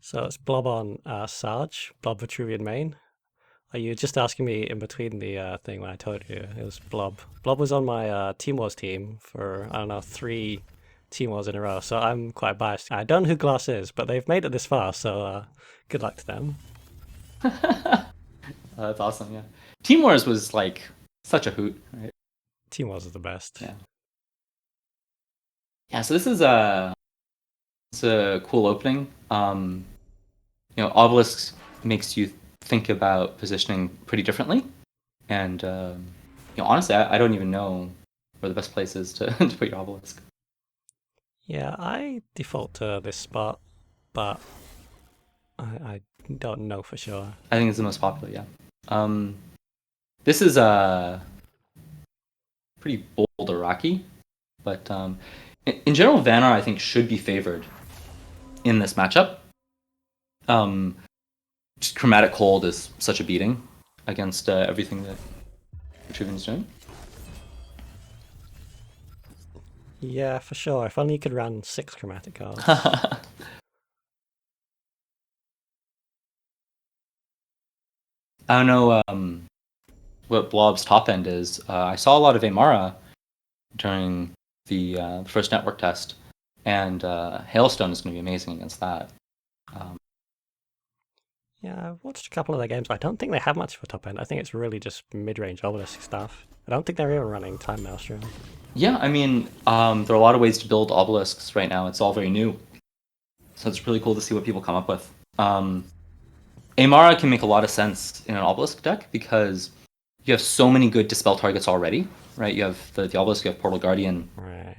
So it's Blob on Sarge, Blob Vitruvian main. Are you just asking me in between the thing when I told you it was Blob? Blob was on my Team Wars team for, I don't know, 3 Team Wars in a row, so I'm quite biased. I don't know who Glass is, but they've made it this far, so good luck to them. That's awesome, yeah. Team Wars was like such a hoot, right? Team Wars is the best. Yeah. Yeah, so this is it's a cool opening. Obelisk makes you think about positioning pretty differently. And honestly, I don't even know where the best place is to, to put your obelisk. Yeah, I default to this spot, but I don't know for sure. I think it's the most popular, yeah. This is pretty bold Iraqi, but in general, Vanar I think should be favored in this matchup. Just Chromatic Cold is such a beating against everything that Vitruvian's doing. Yeah, for sure. If only you could run 6 chromatic cards. I don't know what Blob's top end is. I saw a lot of Amara during the first network test, and Hailstone is going to be amazing against that. Yeah, I've watched a couple of their games. I don't think they have much of a top end. I think it's really just mid-range obelisk stuff. I don't think they're even running Time Maelstrom. Yeah, I mean, there are a lot of ways to build obelisks right now. It's all very new. So it's really cool to see what people come up with. Amara can make a lot of sense in an obelisk deck because you have so many good dispel targets already, right? You have the obelisk, you have Portal Guardian. Right.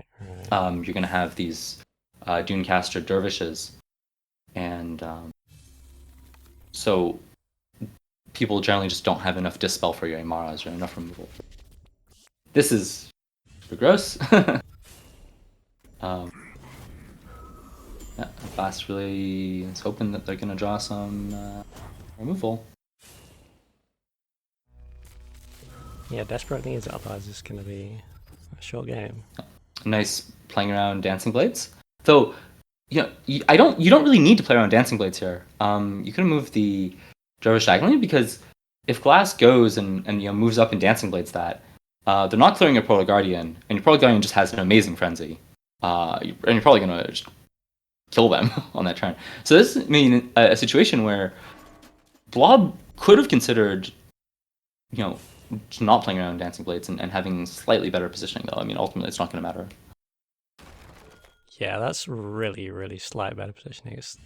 You're going to have these Dunecaster Dervishes. And so people generally just don't have enough dispel for your Amaras or enough removal. This is super gross. Yeah, Fast really is hoping that they're going to draw some removal. Yeah, desperate needs, otherwise it's going to be a short game. Nice playing around Dancing Blades. Though, you don't really need to play around Dancing Blades here. You can move the Dervish diagonally because if Glass goes and moves up and Dancing Blades that, they're not clearing your Portal Guardian, and your Portal Guardian just has an amazing frenzy. And you're probably going to just kill them on that turn. So this is a situation where Blob could have considered, not playing around Dancing Blades and having slightly better positioning, though. I mean, ultimately, it's not going to matter. Yeah, that's really, really slight better positioning. It's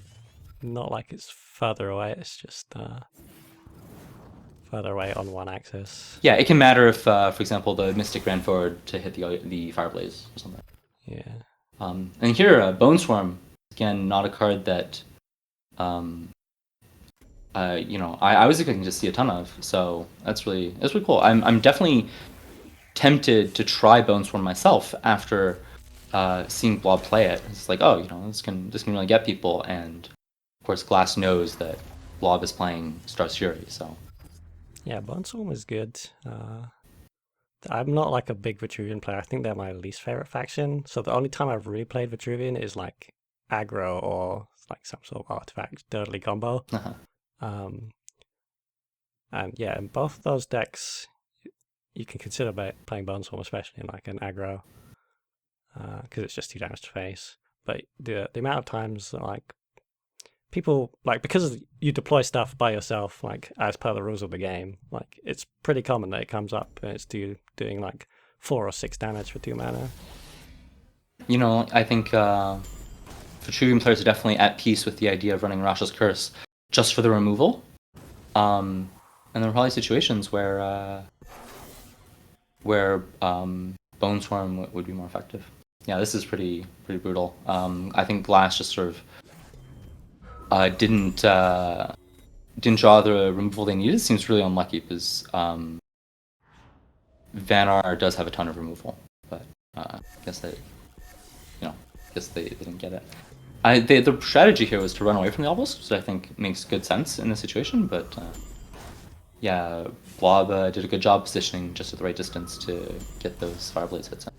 not like it's further away, it's just further away on one axis. Yeah, it can matter if, for example, the Mystic ran forward to hit the Fireblaze or something. Yeah. And here, Bone Swarm, again, not a card that, I was expecting to see a ton of. So that's really cool. I'm definitely tempted to try Bone Swarm myself after seeing Blob play it. It's like, this can really get people. And of course, Glass knows that Blob is playing Star's Fury, so. Yeah, Bone Swarm is good. I'm not like a big Vitruvian player. I think they're my least favorite faction. So the only time I've really played Vitruvian is like aggro or like some sort of artifact dirtly combo. And yeah, in both those decks, you can consider playing Bone Swarm, especially in like an aggro, because it's just 2 damage to face. But the amount of times that, like, people, like, because you deploy stuff by yourself, like as per the rules of the game, like it's pretty common that it comes up and it's doing like 4 or 6 damage for 2 mana. I think Vitruvian players are definitely at peace with the idea of running Rasha's Curse just for the removal. And there are probably situations where Bone Swarm would be more effective. Yeah, this is pretty brutal. I think Glass just sort of didn't draw the removal they needed. It seems really unlucky because Vanar does have a ton of removal, but I guess they didn't get it. The strategy here was to run away from the obelisk, which I think makes good sense in this situation. But yeah, Blob did a good job positioning just at the right distance to get those Fireblades hits in.